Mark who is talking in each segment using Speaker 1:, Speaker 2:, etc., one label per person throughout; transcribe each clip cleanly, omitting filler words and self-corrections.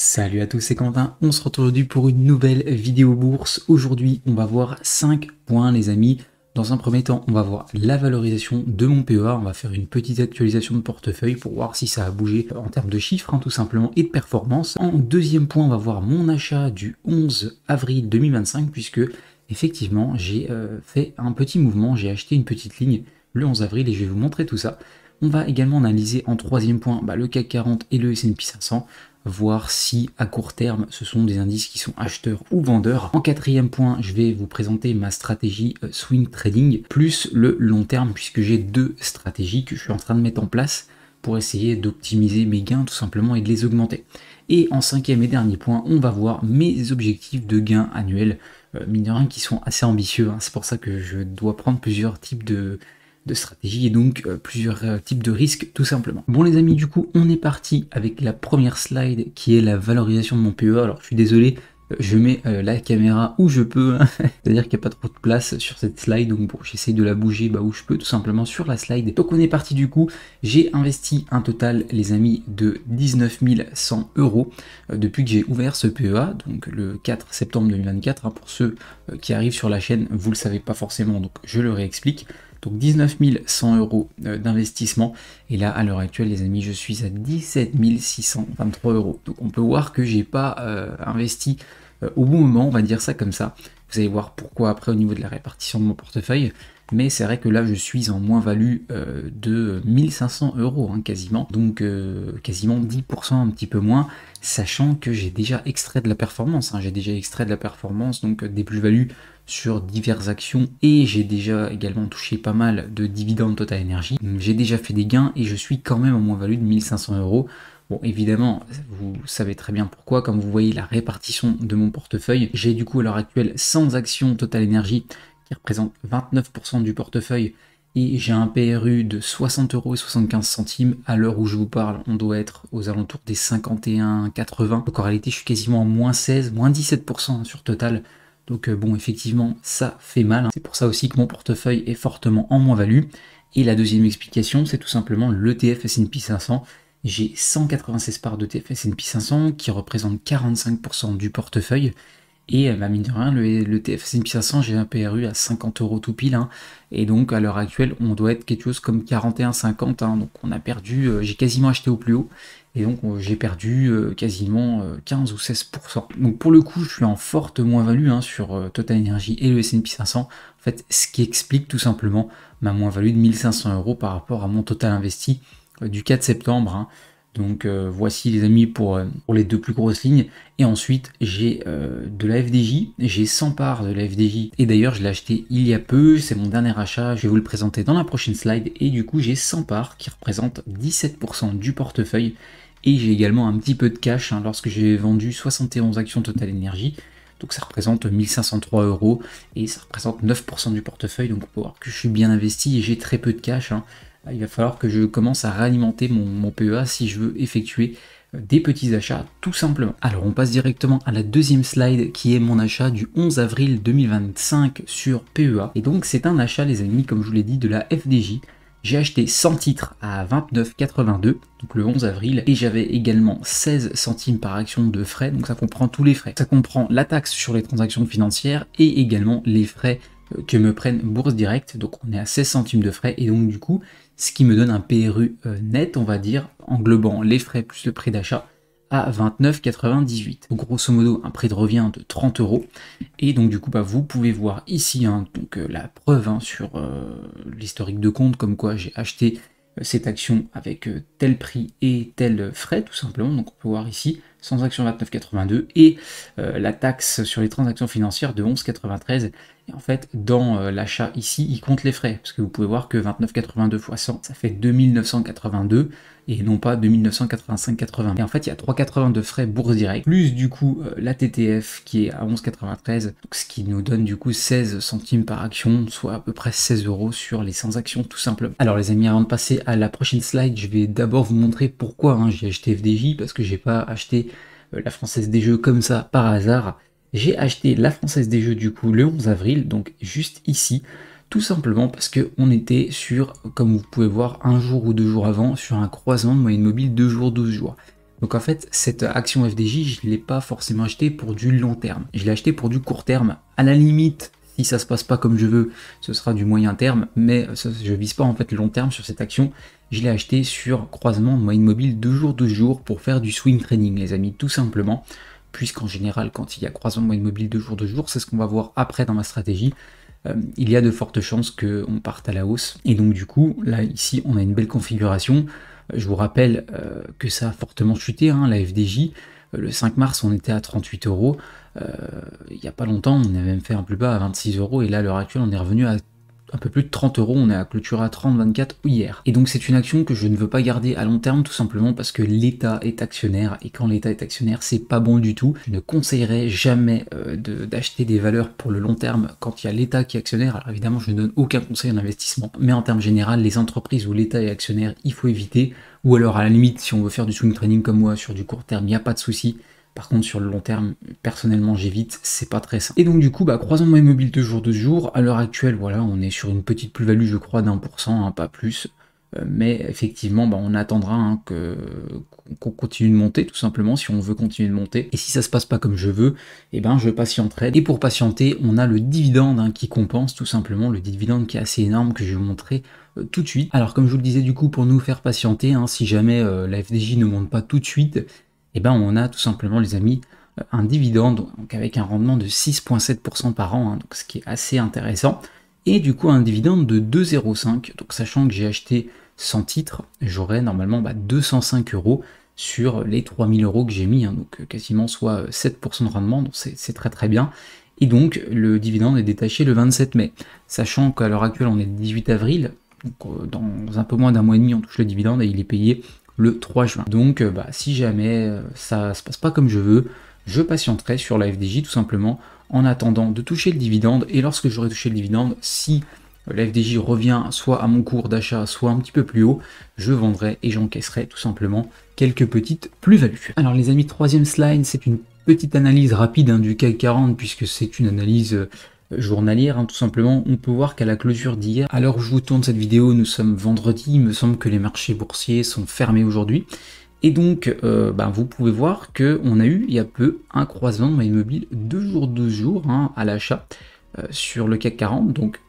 Speaker 1: Salut à tous, c'est Quentin, on se retrouve aujourd'hui pour une nouvelle vidéo bourse. Aujourd'hui, on va voir 5 points les amis. Dans un premier temps, on va voir la valorisation de mon PEA, on va faire une petite actualisation de portefeuille pour voir si ça a bougé en termes de chiffres tout simplement et de performance. En deuxième point, on va voir mon achat du 11 avril 2025 puisque effectivement, j'ai fait un petit mouvement, j'ai acheté une petite ligne le 11 avril et je vais vous montrer tout ça. On va également analyser en troisième point le CAC 40 et le S&P 500, voir si à court terme ce sont des indices qui sont acheteurs ou vendeurs. En quatrième point, je vais vous présenter ma stratégie swing trading plus le long terme puisque j'ai deux stratégies que je suis en train de mettre en place pour essayer d'optimiser mes gains tout simplement et de les augmenter. Et en cinquième et dernier point, on va voir mes objectifs de gains annuels, mine de rien qui sont assez ambitieux, c'est pour ça que je dois prendre plusieurs types de stratégie et donc plusieurs types de risques tout simplement. Bon les amis, du coup on est parti avec la première slide qui est la valorisation de mon PEA. Alors je suis désolé, je mets la caméra où je peux, c'est-à-dire qu'il n'y a pas trop de place sur cette slide, donc bon, j'essaye de la bouger où je peux tout simplement sur la slide. Donc on est parti du coup, j'ai investi un total les amis de 19 100 euros depuis que j'ai ouvert ce PEA, donc le 4 septembre 2024, pour ceux qui arrivent sur la chaîne, vous le savez pas forcément, donc je le réexplique. Donc 19 100 euros d'investissement. Et là, à l'heure actuelle, les amis, je suis à 17 623 euros. Donc on peut voir que j'ai pas investi au bon moment, on va dire ça comme ça. Vous allez voir pourquoi après au niveau de la répartition de mon portefeuille. Mais c'est vrai que là, je suis en moins-value de 1500 euros quasiment. Donc quasiment 10%, un petit peu moins, sachant que j'ai déjà extrait de la performance. J'ai déjà extrait de la performance, donc des plus-values sur diverses actions et j'ai déjà également touché pas mal de dividendes Total Energy. J'ai déjà fait des gains et je suis quand même en moins-value de 1500 euros. Bon, évidemment, vous savez très bien pourquoi, comme vous voyez la répartition de mon portefeuille, j'ai du coup à l'heure actuelle 100 actions Total Energy qui représentent 29% du portefeuille et j'ai un PRU de 60 euros et 75 centimes. À l'heure où je vous parle, on doit être aux alentours des 51,80. Donc en réalité, je suis quasiment en moins 16, moins 17% sur Total. Donc bon, effectivement, ça fait mal. C'est pour ça aussi que mon portefeuille est fortement en moins-value. Et la deuxième explication, c'est tout simplement l'ETF S&P 500. J'ai 196 parts d'ETF S&P 500 qui représentent 45% du portefeuille. Et mine de rien, le TF S&P 500, j'ai un PRU à 50 euros tout pile. Et donc à l'heure actuelle, on doit être quelque chose comme 41,50. Donc on a perdu, j'ai quasiment acheté au plus haut. Et donc j'ai perdu quasiment 15 ou 16%. Donc pour le coup, je suis en forte moins-value sur Total Energy et le S&P 500. En fait, ce qui explique tout simplement ma moins-value de 1500 euros par rapport à mon total investi du 4 septembre. Donc voici les amis pour les deux plus grosses lignes. Et ensuite j'ai de la FDJ, j'ai 100 parts de la FDJ. Et d'ailleurs je l'ai acheté il y a peu, c'est mon dernier achat, je vais vous le présenter dans la prochaine slide. Et du coup j'ai 100 parts qui représentent 17% du portefeuille. Et j'ai également un petit peu de cash lorsque j'ai vendu 71 actions Total Energy. Donc ça représente 1503 euros et ça représente 9% du portefeuille. Donc on peut voir que je suis bien investi et j'ai très peu de cash. Il va falloir que je commence à réalimenter mon PEA si je veux effectuer des petits achats tout simplement. Alors on passe directement à la deuxième slide qui est mon achat du 11 avril 2025 sur PEA. Et donc c'est un achat les amis, comme je vous l'ai dit, de la FDJ. J'ai acheté 100 titres à 29,82, donc le 11 avril, et j'avais également 16 centimes par action de frais, donc ça comprend tous les frais. Ça comprend la taxe sur les transactions financières et également les frais que me prennent Bourse Direct, donc on est à 16 centimes de frais, et donc du coup, ce qui me donne un PRU net, on va dire, englobant les frais plus le prix d'achat, à 29,98. Donc grosso modo, un prix de revient de 30 euros. Et donc du coup, vous pouvez voir ici la preuve sur l'historique de compte, comme quoi j'ai acheté cette action avec tel prix et tel frais, tout simplement. Donc on peut voir ici, sans action 29,82 et la taxe sur les transactions financières de 11,93. Et en fait, dans l'achat ici, il compte les frais, parce que vous pouvez voir que 29,82 x 100, ça fait 2982 et non pas 2985,80. Et en fait, il y a 3,80 de frais Bourse Direct, plus du coup la TTF qui est à 11,93, ce qui nous donne du coup 16 centimes par action, soit à peu près 16 euros sur les 100 actions tout simplement. Alors les amis, avant de passer à la prochaine slide, je vais d'abord vous montrer pourquoi j'ai acheté FDJ, parce que j'ai pas acheté la Française des Jeux comme ça par hasard. J'ai acheté la Française des Jeux du coup le 11 avril, donc juste ici, tout simplement parce qu'on était sur, comme vous pouvez voir, un jour ou 2 jours avant, sur un croisement de moyenne mobile 2 jours, 12 jours. Donc en fait, cette action FDJ, je ne l'ai pas forcément acheté pour du long terme. Je l'ai acheté pour du court terme. À la limite, si ça se passe pas comme je veux, ce sera du moyen terme, mais je vise pas en fait le long terme sur cette action. Je l'ai acheté sur croisement de moyenne mobile 2 jours pour faire du swing trading, les amis, tout simplement. Puisqu'en général, quand il y a croisement de moyenne mobile 2 jours, c'est ce qu'on va voir après dans ma stratégie. Il y a de fortes chances qu'on parte à la hausse. Et donc du coup, là, ici, on a une belle configuration. Je vous rappelle que ça a fortement chuté, hein, la FDJ. Le 5 mars, on était à 38 euros. Il n'y a pas longtemps, on avait même fait un plus bas à 26 euros. Et là, à l'heure actuelle, on est revenu à un peu plus de 30 euros. On est à clôturer à 30,24 hier. Et donc, c'est une action que je ne veux pas garder à long terme, tout simplement parce que l'État est actionnaire. Et quand l'État est actionnaire, c'est pas bon du tout. Je ne conseillerais jamais d'acheter des valeurs pour le long terme quand il y a l'État qui est actionnaire. Alors évidemment, je ne donne aucun conseil en investissement. Mais en termes général, les entreprises où l'État est actionnaire, il faut éviter. Ou alors, à la limite, si on veut faire du swing trading comme moi sur du court terme, il n'y a pas de souci. Par contre, sur le long terme, personnellement, j'évite, c'est pas très sain. Et donc, du coup, croisant de moyenne mobile 2 jours, à l'heure actuelle, voilà, on est sur une petite plus-value, je crois, d'1%, hein, pas plus. Mais effectivement, on attendra hein, qu'on continue de monter, tout simplement, si on veut continuer de monter. Et si ça se passe pas comme je veux, je patienterai. Et pour patienter, on a le dividende hein, qui compense, tout simplement, le dividende qui est assez énorme, que je vais vous montrer tout de suite. Alors, comme je vous le disais, du coup, pour nous faire patienter, hein, si jamais la FDJ ne monte pas tout de suite, on a tout simplement, les amis, un dividende donc avec un rendement de 6,7% par an, hein, donc ce qui est assez intéressant, et du coup un dividende de 2,05, donc sachant que j'ai acheté 100 titres, j'aurai normalement 205 euros sur les 3000 euros que j'ai mis, hein, donc quasiment soit 7% de rendement, donc c'est très très bien. Et donc le dividende est détaché le 27 mai, sachant qu'à l'heure actuelle on est le 18 avril, donc dans un peu moins d'un mois et demi on touche le dividende et il est payé le 3 juin. Donc si jamais ça se passe pas comme je veux, je patienterai sur la FDJ tout simplement en attendant de toucher le dividende, et lorsque j'aurai touché le dividende, si la FDJ revient soit à mon cours d'achat, soit un petit peu plus haut, je vendrai et j'encaisserai tout simplement quelques petites plus-values. Alors les amis, troisième slide, c'est une petite analyse rapide hein, du CAC 40, puisque c'est une analyse journalière, hein, tout simplement. On peut voir qu'à la clôture d'hier, à l'heure où je vous tourne cette vidéo, nous sommes vendredi, il me semble que les marchés boursiers sont fermés aujourd'hui. Et donc, vous pouvez voir qu'on a eu il y a peu un croisement de moyenne mobile 2 jours hein, à l'achat sur le CAC 40. Donc,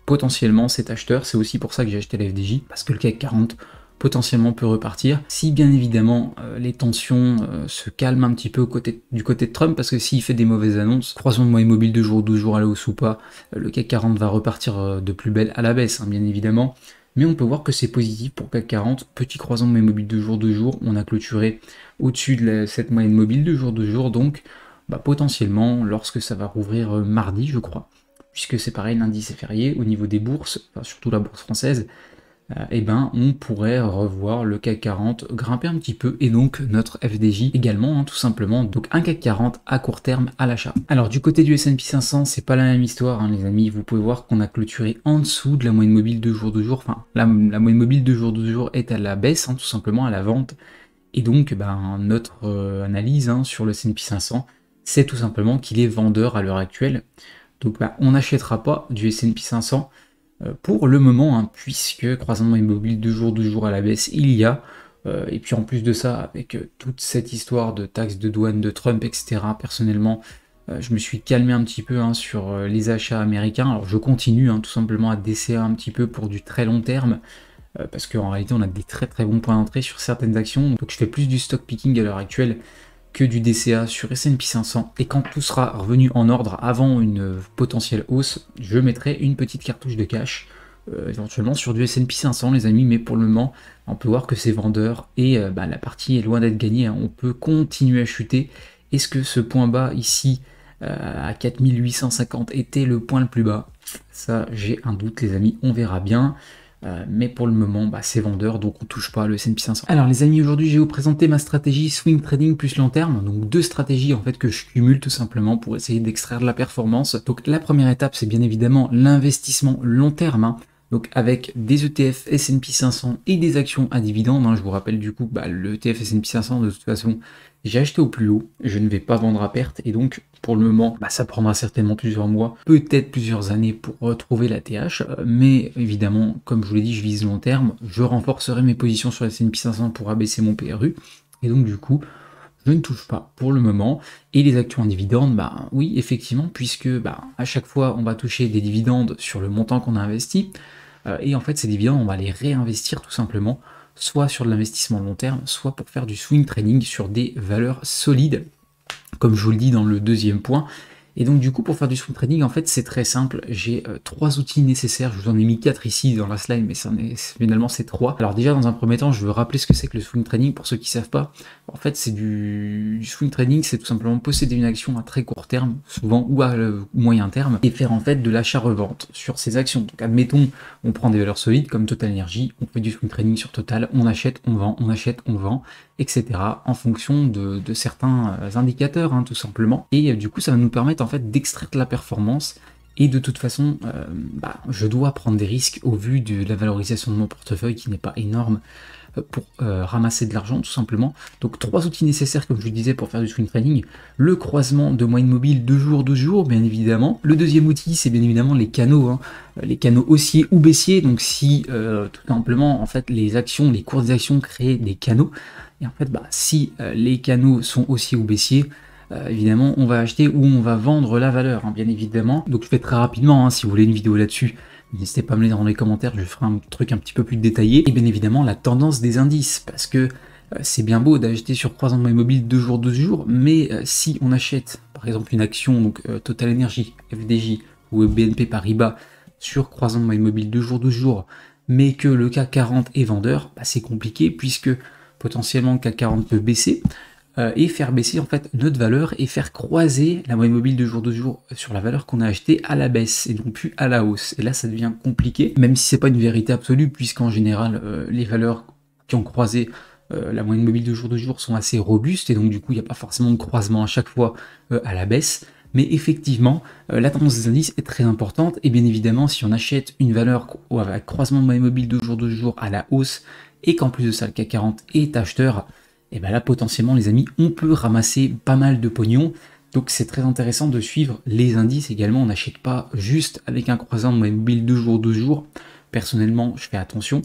Speaker 1: potentiellement, cet acheteur, c'est aussi pour ça que j'ai acheté la FDJ, parce que le CAC 40 potentiellement peut repartir, si bien évidemment les tensions se calment un petit peu du côté de Trump, parce que s'il fait des mauvaises annonces, croisement de moyenne mobile 12 jours à la hausse ou pas, le CAC 40 va repartir de plus belle à la baisse, hein, bien évidemment. Mais on peut voir que c'est positif pour CAC 40, petit croisement de moyenne mobile 2 jours, on a clôturé au-dessus de cette moyenne mobile 2 jours, donc potentiellement, lorsque ça va rouvrir mardi, je crois, puisque c'est pareil, lundi c'est férié, au niveau des bourses, enfin, surtout la bourse française, on pourrait revoir le CAC 40 grimper un petit peu, et donc notre FDJ également, hein, tout simplement. Donc un CAC 40 à court terme à l'achat. Alors du côté du S&P 500, c'est pas la même histoire, hein, les amis. Vous pouvez voir qu'on a clôturé en dessous de la moyenne mobile 2 jours, enfin la moyenne mobile 2 jours est à la baisse, hein, tout simplement à la vente. Et donc notre analyse hein, sur le S&P 500, c'est tout simplement qu'il est vendeur à l'heure actuelle. Donc on n'achètera pas du S&P 500 pour le moment, hein, puisque croisement immobile 2 jours à la baisse, il y a, et puis en plus de ça, avec toute cette histoire de taxes de douane de Trump, etc., personnellement, je me suis calmé un petit peu hein, sur les achats américains. Alors je continue hein, tout simplement à DCA un petit peu pour du très long terme, parce qu'en réalité on a des très très bons points d'entrée sur certaines actions, donc je fais plus du stock picking à l'heure actuelle que du DCA sur S&P 500, et quand tout sera revenu en ordre avant une potentielle hausse, je mettrai une petite cartouche de cash éventuellement sur du S&P 500, les amis. Mais pour le moment, on peut voir que c'est vendeur, et la partie est loin d'être gagnée, hein. On peut continuer à chuter. Est-ce que ce point bas ici à 4850 était le point le plus bas? Ça, j'ai un doute, les amis, on verra bien. Mais pour le moment, c'est vendeur, donc on touche pas le S&P 500. Alors les amis, aujourd'hui je vais vous présenter ma stratégie swing trading plus long terme, donc deux stratégies en fait que je cumule tout simplement pour essayer d'extraire de la performance. Donc la première étape, c'est bien évidemment l'investissement long terme, hein. Donc avec des ETF S&P 500 et des actions à dividendes, hein. Je vous rappelle du coup, le ETF S&P 500 de toute façon, j'ai acheté au plus haut, je ne vais pas vendre à perte, et donc pour le moment, ça prendra certainement plusieurs mois, peut-être plusieurs années pour retrouver la TH, mais évidemment, comme je vous l'ai dit, je vise long terme, je renforcerai mes positions sur la S&P 500 pour abaisser mon PRU, Et donc du coup, je ne touche pas pour le moment. Et les actions en dividendes, bah oui, effectivement, puisque bah, à chaque fois, on va toucher des dividendes sur le montant qu'on a investi. Et en fait, ces dividendes, on va les réinvestir tout simplement, soit sur de l'investissement long terme, soit pour faire du swing trading sur des valeurs solides, comme je vous le dis dans le deuxième point. Et donc du coup, pour faire du swing trading, en fait, c'est très simple. J'ai 3 outils nécessaires. Je vous en ai mis 4 ici dans la slide, mais finalement c'est 3. Alors déjà, dans un premier temps, je veux rappeler ce que c'est que le swing trading pour ceux qui ne savent pas. En fait, c'est du swing trading, c'est tout simplement posséder une action à très court terme, souvent, ou à moyen terme, et faire en fait de l'achat-revente sur ces actions. Donc admettons, on prend des valeurs solides comme Total Energy, on fait du swing trading sur Total, on achète, on vend, on achète, on vend, etc. en fonction de certains indicateurs, hein, tout simplement. Et du coup, ça va nous permettre en fait d'extraire la performance. Et de toute façon, je dois prendre des risques au vu de la valorisation de mon portefeuille qui n'est pas énorme pour ramasser de l'argent tout simplement. Donc 3 outils nécessaires comme je vous disais pour faire du swing trading. Le croisement de moyenne mobile 2 jours, 12 jours bien évidemment. Le deuxième outil c'est bien évidemment les canaux, hein. Les canaux haussiers ou baissiers. Donc si tout simplement en fait les actions, les cours des actions créent des canaux. Et en fait si les canaux sont haussiers ou baissiers, évidemment on va acheter ou on va vendre la valeur, hein, bien évidemment. Donc je fais très rapidement, hein, si vous voulez une vidéo là-dessus, n'hésitez pas à me le dire dans les commentaires, je ferai un truc un petit peu plus détaillé. Et bien évidemment la tendance des indices, parce que c'est bien beau d'acheter sur croisement de moyenne mobile 2 jours, 12 jours, mais si on achète par exemple une action, donc Total Energy, FDJ ou BNP Paribas, sur croisement de moyenne mobile 2 jours, 12 jours, mais que le CAC 40 est vendeur, c'est compliqué puisque potentiellement le CAC 40 peut baisser. Et faire baisser en fait notre valeur et faire croiser la moyenne mobile de jour sur la valeur qu'on a achetée à la baisse et non plus à la hausse. Et là ça devient compliqué, même si c'est pas une vérité absolue, puisqu'en général les valeurs qui ont croisé la moyenne mobile de jour sont assez robustes, et donc du coup il n'y a pas forcément de croisement à chaque fois à la baisse. Mais effectivement, la tendance des indices est très importante, et bien évidemment si on achète une valeur avec croisement de moyenne mobile de jour à la hausse, et qu'en plus de ça le CAC 40 est acheteur, et bien là potentiellement les amis on peut ramasser pas mal de pognon. Donc c'est très intéressant de suivre les indices également, on n'achète pas juste avec un croisement de moyenne mobile 2 jours 12 jours. Personnellement je fais attention,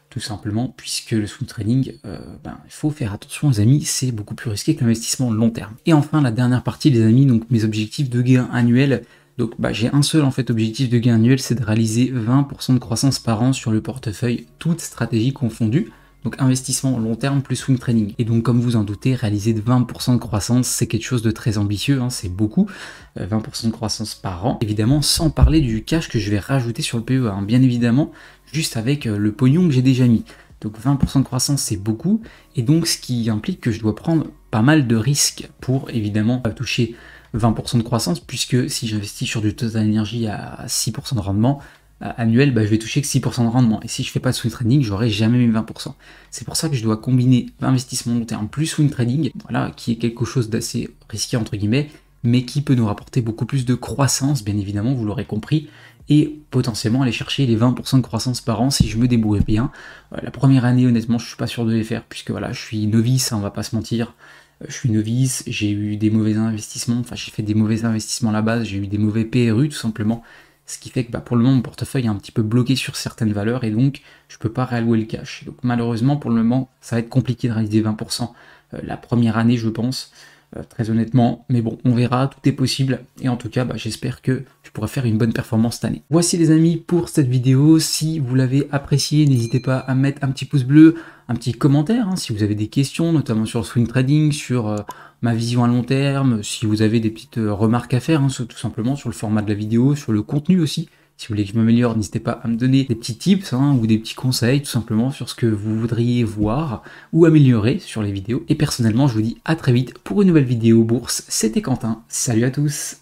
Speaker 1: tout simplement puisque le swing trading, il faut faire attention les amis, c'est beaucoup plus risqué que l'investissement long terme. Et enfin la dernière partie les amis, donc mes objectifs de gain annuel. Donc j'ai un seul en fait objectif de gain annuel, c'est de réaliser 20% de croissance par an sur le portefeuille, toutes stratégies confondues. Donc investissement long terme plus swing trading. Et donc comme vous en doutez, réaliser de 20% de croissance, c'est quelque chose de très ambitieux, hein, c'est beaucoup. 20% de croissance par an. Évidemment, sans parler du cash que je vais rajouter sur le PEA, hein, bien évidemment, juste avec le pognon que j'ai déjà mis. Donc 20% de croissance, c'est beaucoup. Et donc ce qui implique que je dois prendre pas mal de risques pour évidemment toucher 20% de croissance, puisque si j'investis sur du Total Energy à 6% de rendement, annuel, je vais toucher que 6% de rendement. Et si je fais pas de swing trading, j'aurai jamais mes 20%. C'est pour ça que je dois combiner investissement long terme plus swing trading, voilà, qui est quelque chose d'assez risqué entre guillemets, mais qui peut nous rapporter beaucoup plus de croissance, bien évidemment, vous l'aurez compris, et potentiellement aller chercher les 20% de croissance par an si je me débrouille bien. La première année, honnêtement, je suis pas sûr de les faire, puisque voilà, je suis novice, hein, on va pas se mentir. Je suis novice, j'ai eu des mauvais investissements, enfin j'ai fait des mauvais investissements à la base, j'ai eu des mauvais PRU tout simplement. Ce qui fait que pour le moment mon portefeuille est un petit peu bloqué sur certaines valeurs et donc je peux pas réallouer le cash. Donc malheureusement pour le moment ça va être compliqué de réaliser 20% la première année je pense, très honnêtement. Mais bon on verra, tout est possible et en tout cas j'espère que je pourrai faire une bonne performance cette année. Voici les amis pour cette vidéo, si vous l'avez appréciée n'hésitez pas à mettre un petit pouce bleu, un petit commentaire, hein, si vous avez des questions notamment sur le swing trading, sur ma vision à long terme, si vous avez des petites remarques à faire, hein, tout simplement sur le format de la vidéo, sur le contenu aussi. Si vous voulez que je m'améliore, n'hésitez pas à me donner des petits tips, hein, ou des petits conseils tout simplement sur ce que vous voudriez voir ou améliorer sur les vidéos. Et personnellement, je vous dis à très vite pour une nouvelle vidéo bourse. C'était Quentin, salut à tous!